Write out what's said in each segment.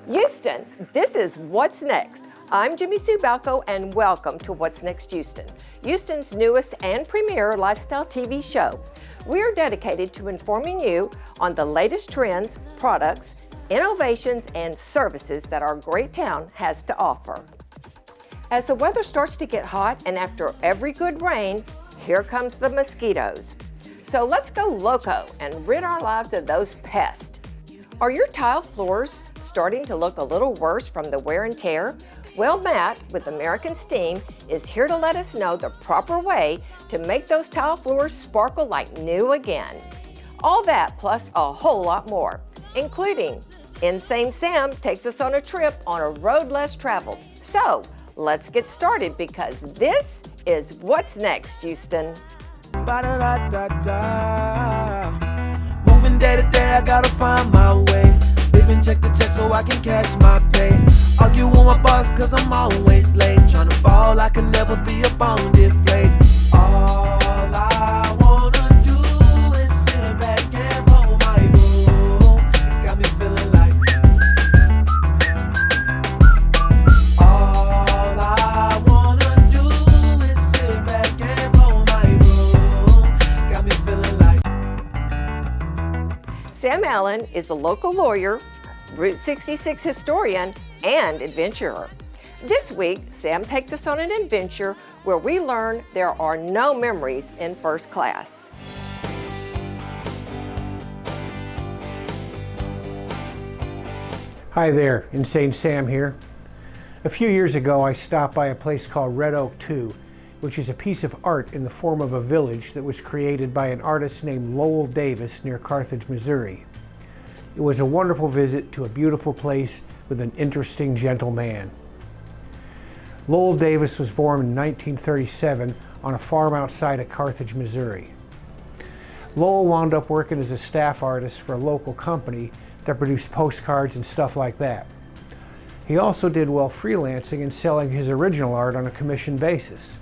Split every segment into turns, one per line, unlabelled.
Houston, this is What's Next. I'm Jimmy Sue Balco, and welcome to What's Next Houston, Houston's newest and premier lifestyle TV show. We are dedicated to informing you on the latest trends, products, innovations, and services that our great town has to offer. As the weather starts to get hot and after every good rain, here comes the mosquitoes. So let's go loco and rid our lives of those pests. Are your tile floors starting to look a little worse from the wear and tear? Well, Matt with American Steam is here to let us know the proper way to make those tile floors sparkle like new again. All that plus a whole lot more, including Insane Sam takes us on a trip on a road less traveled. So let's get started because this is What's Next, Houston.
Moving day to day, I gotta find my way. Living check to check so I can cash my pay. Argue with my boss cause I'm always late. Tryna ball, I can never be a bone deflate. All I wanna do is sit back and blow my boom. Got me feeling like all I wanna do is sit back and blow my boom. Got me feeling like
Sam Allen is the local lawyer, Route 66 historian, and adventurer. This week, Sam takes us on an adventure where we learn there are no memories in first class.
Hi there, Insane Sam here. A few years ago, I stopped by a place called Red Oak 2, which is a piece of art in the form of a village that was created by an artist named Lowell Davis near Carthage, Missouri. It was a wonderful visit to a beautiful place with an interesting, gentle man. Lowell Davis was born in 1937 on a farm outside of Carthage, Missouri. Lowell wound up working as a staff artist for a local company that produced postcards and stuff like that. He also did well freelancing and selling his original art on a commission basis.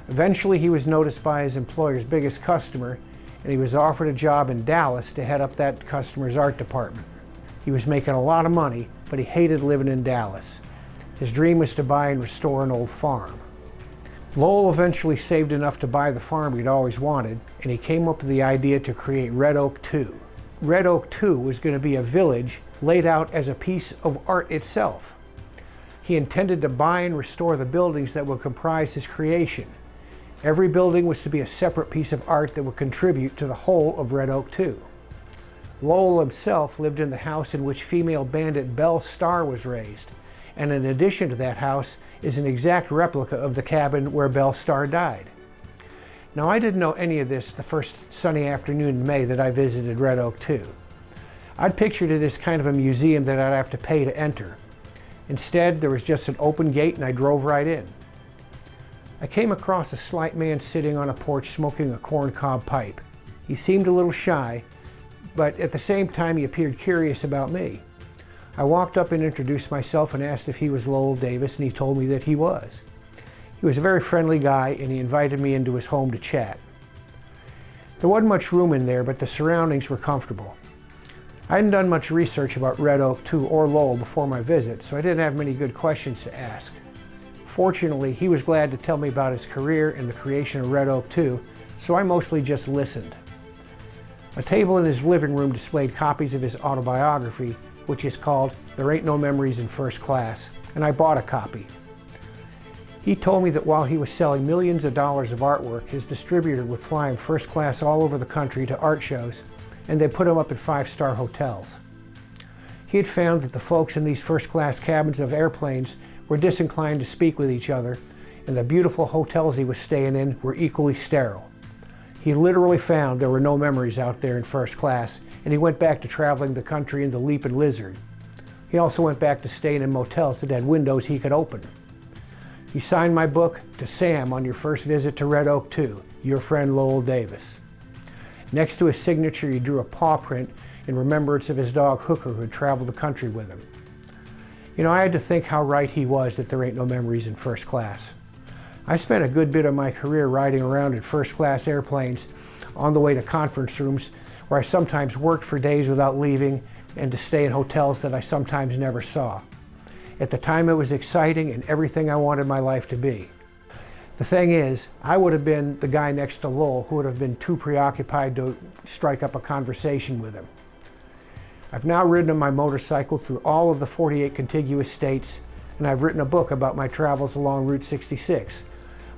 Eventually, he was noticed by his employer's biggest customer, and he was offered a job in Dallas to head up that customer's art department. He was making a lot of money, but he hated living in Dallas. His dream was to buy and restore an old farm. Lowell eventually saved enough to buy the farm he'd always wanted, and he came up with the idea to create Red Oak 2. Red Oak 2 was going to be a village laid out as a piece of art itself. He intended to buy and restore the buildings that would comprise his creation. Every building was to be a separate piece of art that would contribute to the whole of Red Oak 2. Lowell himself lived in the house in which female bandit Belle Starr was raised, and in addition to that house is an exact replica of the cabin where Belle Starr died. Now, I didn't know any of this the first sunny afternoon in May that I visited Red Oak 2. I'd pictured it as kind of a museum that I'd have to pay to enter. Instead, there was just an open gate and I drove right in. I came across a slight man sitting on a porch smoking a corncob pipe. He seemed a little shy, but at the same time he appeared curious about me. I walked up and introduced myself and asked if he was Lowell Davis, and he told me that he was. He was a very friendly guy, and he invited me into his home to chat. There wasn't much room in there, but the surroundings were comfortable. I hadn't done much research about Red Oak 2 or Lowell before my visit, so I didn't have many good questions to ask. Fortunately, he was glad to tell me about his career and the creation of Red Oak 2, so I mostly just listened. A table in his living room displayed copies of his autobiography, which is called There Ain't No Memories in First Class, and I bought a copy. He told me that while he was selling millions of dollars of artwork, his distributor would fly him first class all over the country to art shows, and they'd put him up at five-star hotels. He had found that the folks in these first-class cabins of airplanes were disinclined to speak with each other, and the beautiful hotels he was staying in were equally sterile. He literally found there were no memories out there in first class, and he went back to traveling the country in the Leaping Lizard. He also went back to staying in motels that had windows he could open. He signed my book, To Sam on Your First Visit to Red Oak 2, Your Friend Lowell Davis. Next to his signature, he drew a paw print in remembrance of his dog Hooker, who had traveled the country with him. You know, I had to think how right he was that there ain't no memories in first class. I spent a good bit of my career riding around in first-class airplanes on the way to conference rooms where I sometimes worked for days without leaving, and to stay in hotels that I sometimes never saw. At the time, it was exciting and everything I wanted my life to be. The thing is, I would have been the guy next to Lowell who would have been too preoccupied to strike up a conversation with him. I've now ridden on my motorcycle through all of the 48 contiguous states, and I've written a book about my travels along Route 66.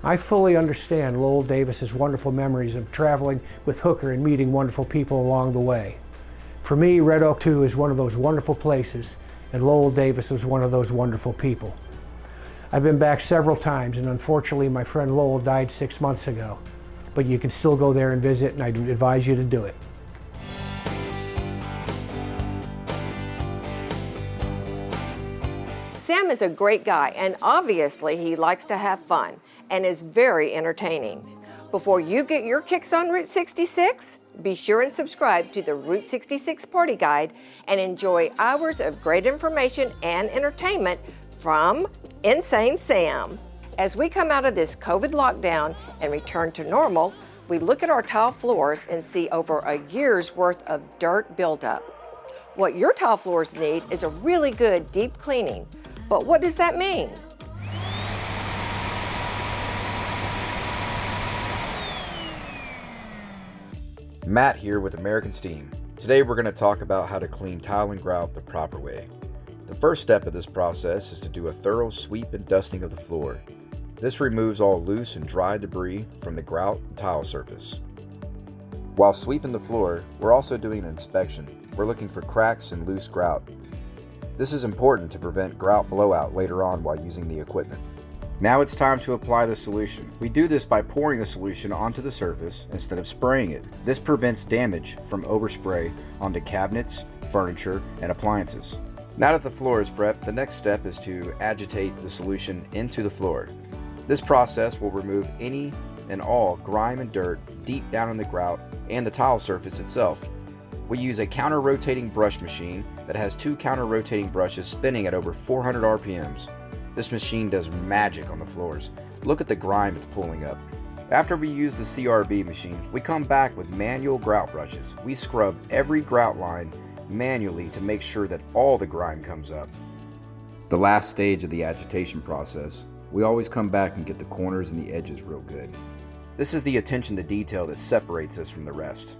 I fully understand Lowell Davis's wonderful memories of traveling with Hooker and meeting wonderful people along the way. For me, Red Oak 2 is one of those wonderful places, and Lowell Davis was one of those wonderful people. I've been back several times, and unfortunately my friend Lowell died 6 months ago. But you can still go there and visit, and I'd advise you to do it.
Sam is a great guy, and obviously he likes to have fun and is very entertaining. Before you get your kicks on Route 66, be sure and subscribe to the Route 66 Party Guide and enjoy hours of great information and entertainment from Insane Sam. As we come out of this COVID lockdown and return to normal, we look at our tile floors and see over a year's worth of dirt buildup. What your tile floors need is a really good deep cleaning. But what does that mean?
Matt here with American Steam. Today we're going to talk about how to clean tile and grout the proper way. The first step of this process is to do a thorough sweep and dusting of the floor. This removes all loose and dry debris from the grout and tile surface. While sweeping the floor, we're also doing an inspection. We're looking for cracks and loose grout. This is important to prevent grout blowout later on while using the equipment. Now it's time to apply the solution. We do this by pouring the solution onto the surface instead of spraying it. This prevents damage from overspray onto cabinets, furniture, and appliances. Now that the floor is prepped, the next step is to agitate the solution into the floor. This process will remove any and all grime and dirt deep down in the grout and the tile surface itself. We use a counter-rotating brush machine that has 2 counter-rotating brushes spinning at over 400 RPMs. This machine does magic on the floors. Look at the grime it's pulling up. After we use the CRB machine, we come back with manual grout brushes. We scrub every grout line manually to make sure that all the grime comes up. The last stage of the agitation process, we always come back and get the corners and the edges real good. This is the attention to detail that separates us from the rest.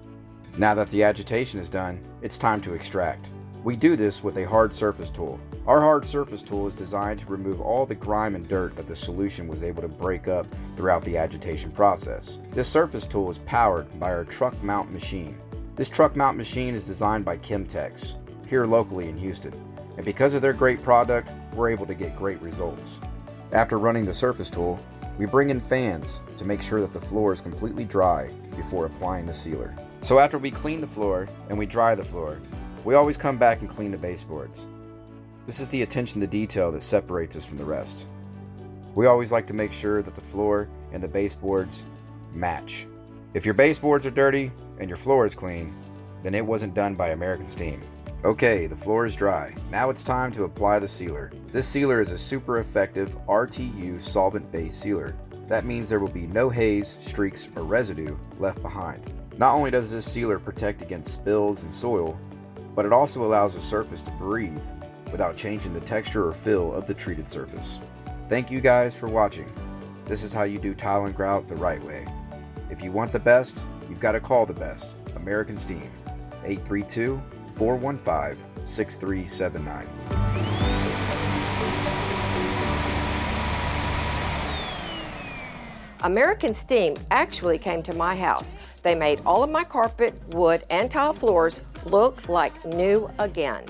Now that the agitation is done, it's time to extract. We do this with a hard surface tool. Our hard surface tool is designed to remove all the grime and dirt that the solution was able to break up throughout the agitation process. This surface tool is powered by our truck mount machine. This truck mount machine is designed by Chemtex, here locally in Houston, and because of their great product, we're able to get great results. After running the surface tool, we bring in fans to make sure that the floor is completely dry before applying the sealer. So after we clean the floor and we dry the floor, we always come back and clean the baseboards. This is the attention to detail that separates us from the rest. We always like to make sure that the floor and the baseboards match. If your baseboards are dirty and your floor is clean, then it wasn't done by American Steam. Okay, the floor is dry. Now it's time to apply the sealer. This sealer is a super effective RTU solvent-based sealer. That means there will be no haze, streaks, or residue left behind. Not only does this sealer protect against spills and soil, but it also allows the surface to breathe without changing the texture or feel of the treated surface. Thank you guys for watching. This is how you do tile and grout the right way. If you want the best, you've got to call the best. American Steam, 832-415-6379.
American Steam actually came to my house. They made all of my carpet, wood, and tile floors look like new again.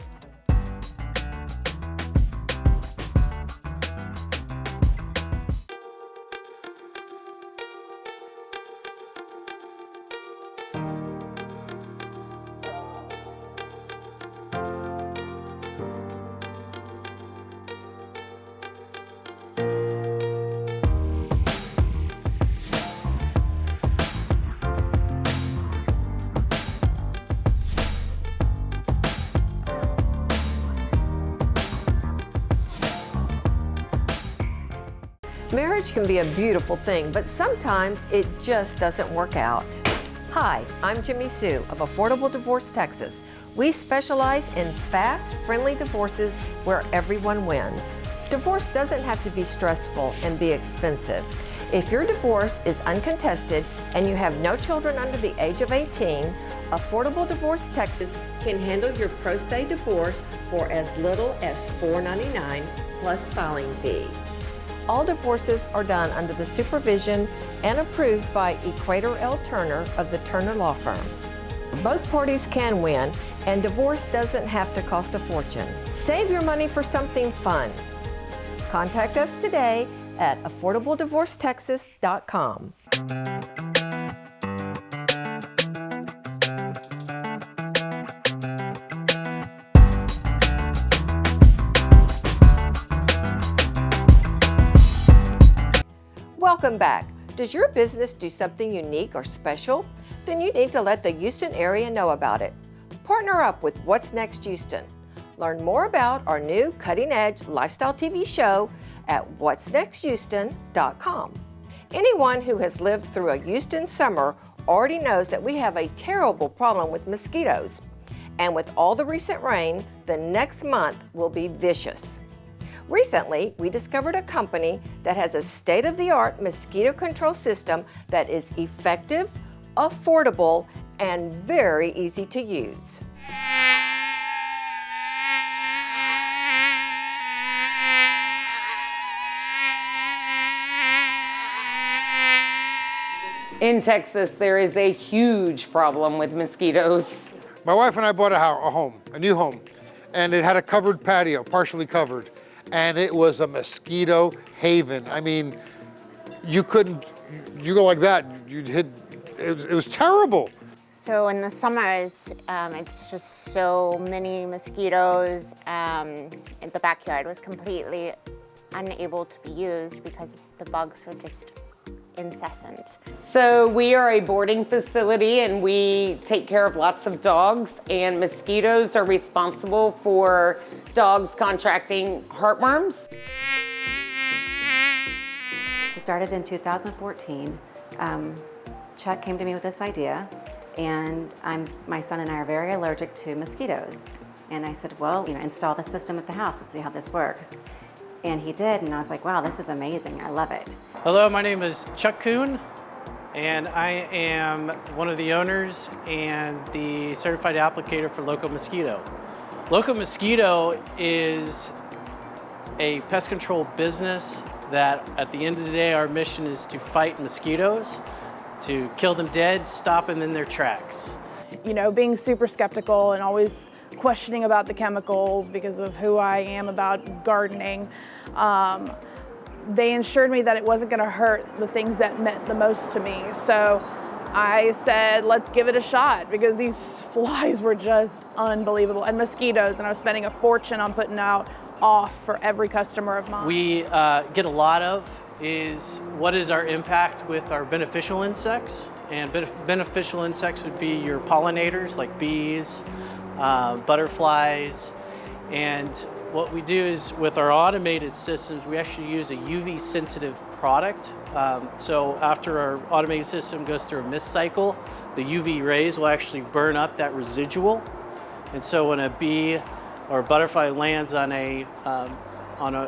Marriage can be a beautiful thing, but sometimes it just doesn't work out. Hi, I'm Jimmy Sue of Affordable Divorce Texas. We specialize in fast, friendly divorces where everyone wins. Divorce doesn't have to be stressful and be expensive. If your divorce is uncontested and you have no children under the age of 18, Affordable Divorce Texas can handle your pro se divorce for as little as $4.99 plus filing fee. All divorces are done under the supervision and approved by Equator L. Turner of the Turner Law Firm. Both parties can win, and divorce doesn't have to cost a fortune. Save your money for something fun. Contact us today at affordableddivorcetexas.com. Welcome back. Does your business do something unique or special? Then you need to let the Houston area know about it. Partner up with What's Next Houston. Learn more about our new cutting-edge lifestyle TV show at whatsnexthouston.com. Anyone who has lived through a Houston summer already knows that we have a terrible problem with mosquitoes. And with all the recent rain, the next month will be vicious. Recently, we discovered a company that has a state-of-the-art mosquito control system that is effective, affordable, and very easy to use.
In Texas, there is a huge problem with mosquitoes.
My wife and I bought a new home, and it had a covered patio, partially covered, and it was a mosquito haven. I mean, you go like that, you'd hit, it was terrible.
So in the summers, it's just so many mosquitoes. The backyard was completely unable to be used because the bugs were just incessant.
So we are a boarding facility and we take care of lots of dogs, and mosquitoes are responsible for dogs contracting heartworms.
It started in 2014. Chuck came to me with this idea, and my son and I are very allergic to mosquitoes. And I said, well, install the system at the house and see how this works. And he did, and I was like, wow, this is amazing, I love it.
Hello, my name is Chuck Kuhn, and I am one of the owners and the certified applicator for Loco Mosquito. Loco Mosquito is a pest control business that at the end of the day, our mission is to fight mosquitoes, to kill them dead, stop them in their tracks.
Being super skeptical and always questioning about the chemicals because of who I am about gardening. They assured me that it wasn't going to hurt the things that meant the most to me. So I said, let's give it a shot, because these flies were just unbelievable, and mosquitoes, and I was spending a fortune on putting out off for every customer of mine.
We get a lot of is what is our impact with our beneficial insects, and beneficial insects would be your pollinators like bees, butterflies, and what we do is with our automated systems, we actually use a UV sensitive product. So after our automated system goes through a mist cycle, the UV rays will actually burn up that residual. And so when a bee or a butterfly lands on a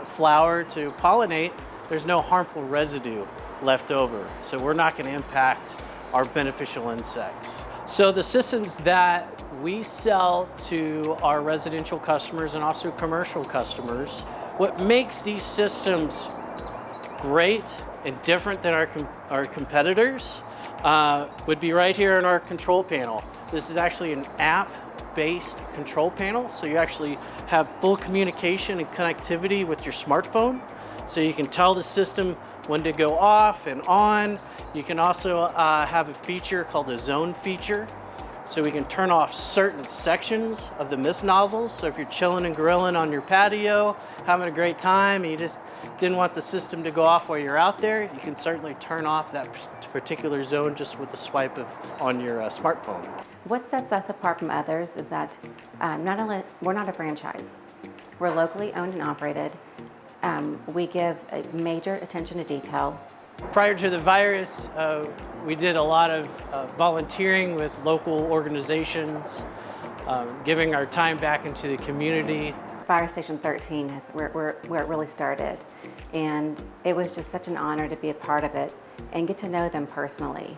flower to pollinate, there's no harmful residue left over. So we're not going to impact our beneficial insects. So the systems that we sell to our residential customers and also commercial customers, what makes these systems great and different than our competitors would be right here in our control panel. This is actually an app-based control panel, so you actually have full communication and connectivity with your smartphone. So you can tell the system when to go off and on. You can also have a feature called a zone feature. So we can turn off certain sections of the mist nozzles. So if you're chilling and grilling on your patio, having a great time, and you just didn't want the system to go off while you're out there, you can certainly turn off that particular zone just with a swipe on your smartphone.
What sets us apart from others is that we're not a franchise. We're locally owned and operated. We give major attention to detail.
Prior to the virus, we did a lot of volunteering with local organizations. giving our time back into the community.
Fire Station 13 is where it really started. And it was just such an honor to be a part of it and get to know them personally.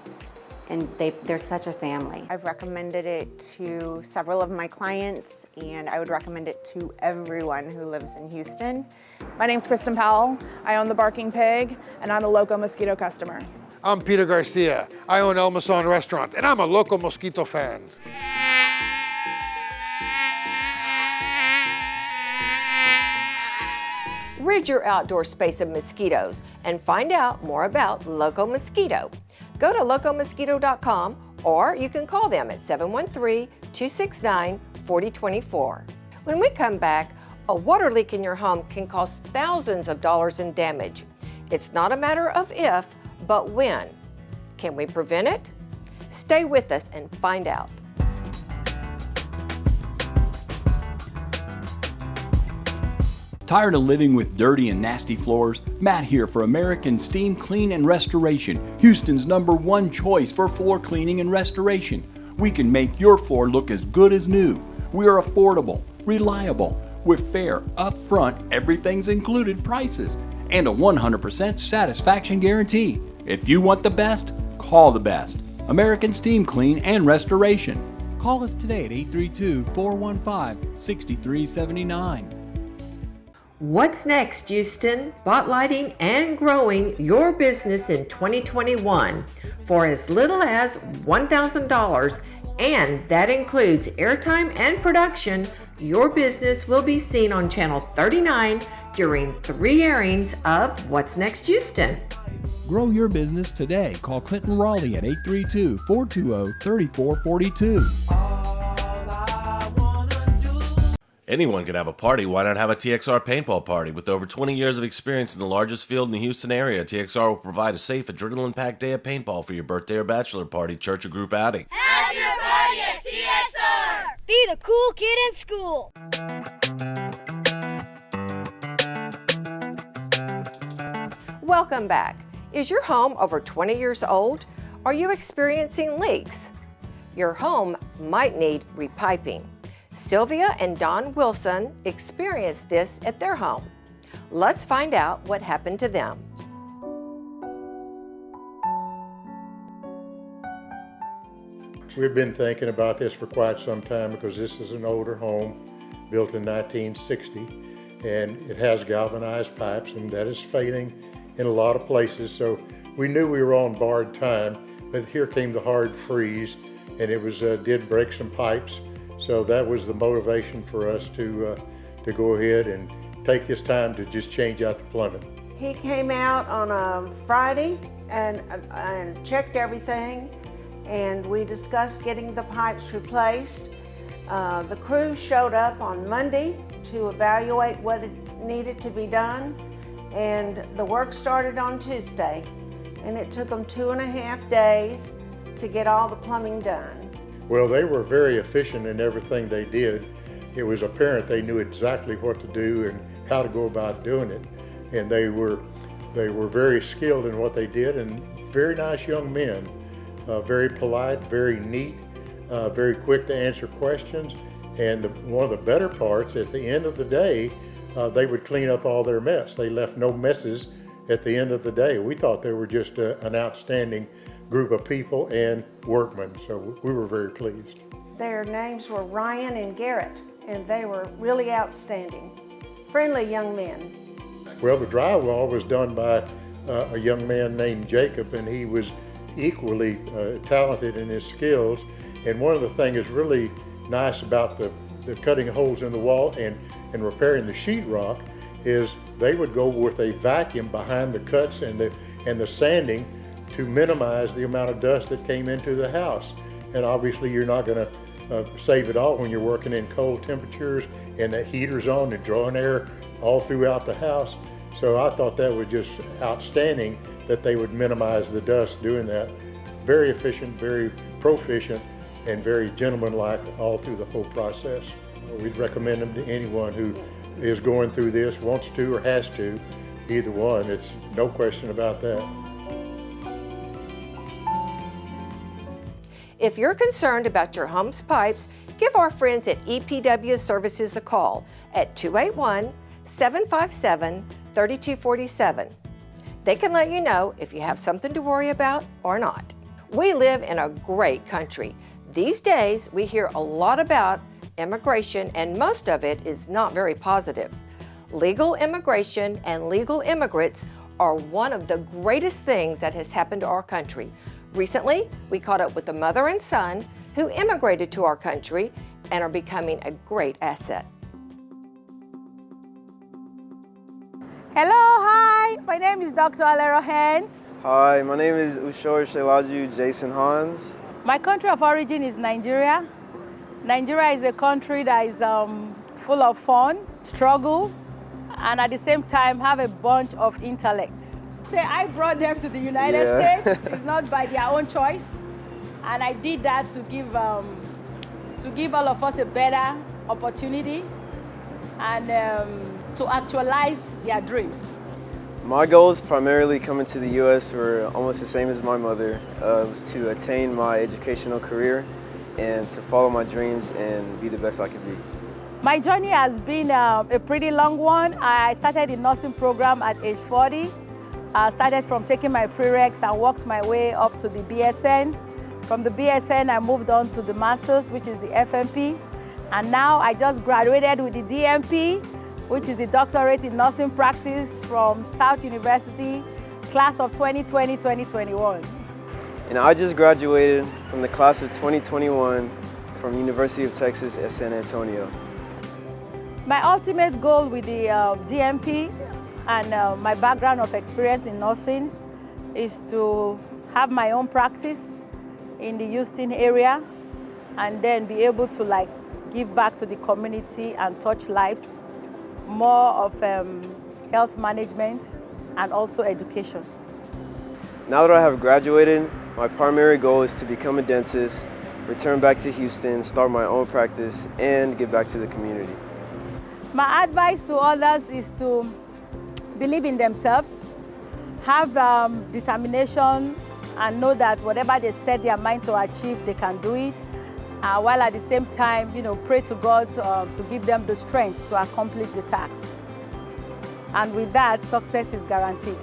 And they're such a family.
I've recommended it to several of my clients, and I would recommend it to everyone who lives in Houston.
My name's Kristen Powell. I own the Barking Pig, and I'm a Loco Mosquito customer.
I'm Peter Garcia. I own El Mason Restaurant, and I'm a Loco Mosquito fan.
Rid your outdoor space of mosquitoes and find out more about Loco Mosquito. Go to locomosquito.com or you can call them at 713-269-4024. When we come back, a water leak in your home can cost thousands of dollars in damage. It's not a matter of if, but when. Can we prevent it? Stay with us and find out.
Tired of living with dirty and nasty floors? Matt here for American Steam Clean and Restoration, Houston's #1 choice for floor cleaning and restoration. We can make your floor look as good as new. We are affordable, reliable, with fair, upfront, everything's included prices, and a 100% satisfaction guarantee. If you want the best, call the best. American Steam Clean and Restoration. Call us today at 832-415-6379.
What's next, Houston? Spotlighting and growing your business in 2021 for as little as $1,000, and that includes airtime and production. Your business will be seen on Channel 39 during 3 airings of What's Next Houston.
Grow your business today. Call Clinton Raleigh at 832-420-3442.
Anyone can have a party. Why not have a TXR paintball party? With over 20 years of experience in the largest field in the Houston area, TXR will provide a safe, adrenaline-packed day of paintball for your birthday or bachelor party, church, or group outing.
Have your party at TXR! Be the cool kid in school!
Welcome back. Is your home over 20 years old? Are you experiencing leaks? Your home might need repiping. Sylvia and Don Wilson experienced this at their home. Let's find out what happened to them.
We've been thinking about this for quite some time because this is an older home built in 1960, and it has galvanized pipes, and that is failing in a lot of places. So we knew we were on borrowed time, but here came the hard freeze, and it was did break some pipes. So that was the motivation for us to go ahead and take this time to just change out the plumbing.
He came out on a Friday and checked everything, and we discussed getting the pipes replaced. The crew showed up on Monday to evaluate what needed to be done, and the work started on Tuesday, and it took them 2.5 days to get all the plumbing done.
Well, they were very efficient in everything they did. It was apparent they knew exactly what to do and how to go about doing it. And they were very skilled in what they did, and very nice young men, very polite, very neat, very quick to answer questions. And one of the better parts, at the end of the day, they would clean up all their mess. They left no messes at the end of the day. We thought they were just an outstanding group of people and workmen, so we were very pleased.
Their names were Ryan and Garrett, and they were really outstanding, friendly young men.
Well, the drywall was done by a young man named Jacob, and he was equally talented in his skills. And one of the things that's really nice about the cutting holes in the wall and repairing the sheetrock is they would go with a vacuum behind the cuts and the sanding to minimize the amount of dust that came into the house. And obviously you're not going to save it all when you're working in cold temperatures and the heater's on and drawing air all throughout the house. So I thought that was just outstanding that they would minimize the dust doing that. Very efficient, very proficient, and very gentlemanlike all through the whole process. We'd recommend them to anyone who is going through this, wants to or has to, either one. It's no question about that.
If you're concerned about your home's pipes, give our friends at EPW Services a call at 281-757-3247. They can let you know if you have something to worry about or not. We live in a great country. These days, we hear a lot about immigration, and most of it is not very positive. Legal immigration and legal immigrants are one of the greatest things that has happened to our country. Recently, we caught up with a mother and son who immigrated to our country and are becoming a great asset.
Hello, hi, my name is Dr. Alero Hans.
Hi, my name is Ushor Shelaju Jason Hans.
My country of origin is Nigeria. Nigeria is a country that is full of fun, struggle, and at the same time have a bunch of intellect. Say I brought them to the United States, it's not by their own choice. And I did that to give all of us a better opportunity and to actualize their dreams.
My goals primarily coming to the U.S. were almost the same as my mother. Was to attain my educational career and to follow my dreams and be the best I could be.
My journey has been a pretty long one. I started the nursing program at age 40. I started from taking my prereqs and worked my way up to the BSN. From the BSN, I moved on to the master's, which is the FMP. And now I just graduated with the DMP, which is the doctorate in nursing practice from South University, class of 2020-2021.
And I just graduated from the class of 2021 from University of Texas at San Antonio.
My ultimate goal with the DMP and my background of experience in nursing is to have my own practice in the Houston area and then be able to give back to the community and touch lives, more of health management and also education.
Now that I have graduated, my primary goal is to become a dentist, return back to Houston, start my own practice, and give back to the community.
My advice to others is to believe in themselves, have determination, and know that whatever they set their mind to achieve, they can do it. While at the same time, pray to God to give them the strength to accomplish the task. And with that, success is guaranteed.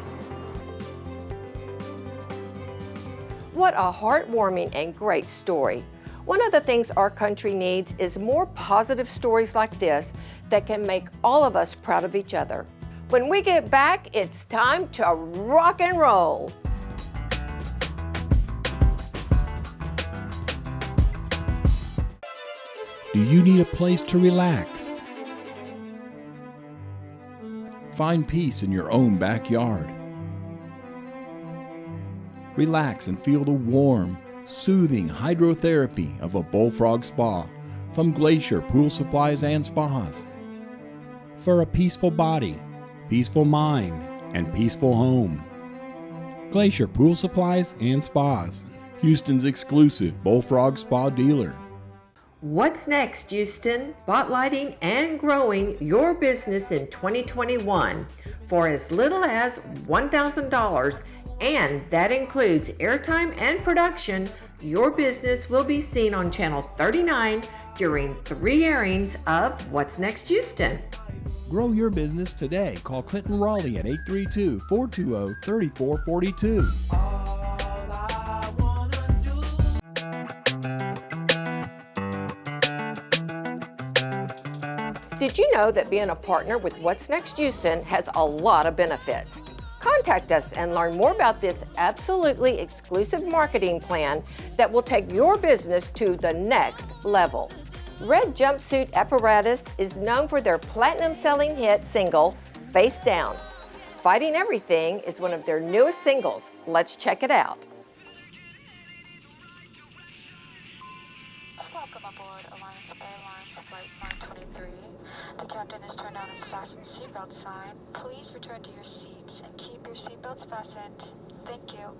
What a heartwarming and great story. One of the things our country needs is more positive stories like this that can make all of us proud of each other. When we get back, it's time to rock and roll.
Do you need a place to relax? Find peace in your own backyard. Relax and feel the warm, soothing hydrotherapy of a Bullfrog Spa from Glacier Pool Supplies and Spas. For a peaceful body, peaceful mind, and peaceful home. Glacier Pool Supplies and Spas, Houston's exclusive Bullfrog Spa dealer.
What's next, Houston? Spotlighting and growing your business in 2021 for as little as $1,000, and that includes airtime and production. Your business will be seen on Channel 39 during 3 airings of What's Next Houston.
Grow your business today. Call Clinton Raleigh at 832-420-3442.
Did you know that being a partner with What's Next Houston has a lot of benefits? Contact us and learn more about this absolutely exclusive marketing plan that will take your business to the next level. Red Jumpsuit Apparatus is known for their platinum-selling hit single, Face Down. Fighting Everything is one of their newest singles. Let's check it out.
Welcome aboard Alliance Airlines Flight 923. The captain has turned on his fasten seatbelt sign. Please return to your seats and keep your seatbelts fastened. Thank you.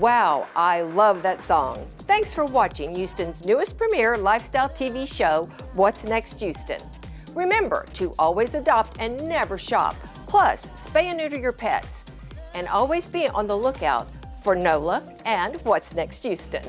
Wow, I love that song. Thanks for watching Houston's newest premier lifestyle TV show, What's Next Houston. Remember to always adopt and never shop. Plus, spay and neuter your pets. And always be on the lookout for NOLA and What's Next Houston.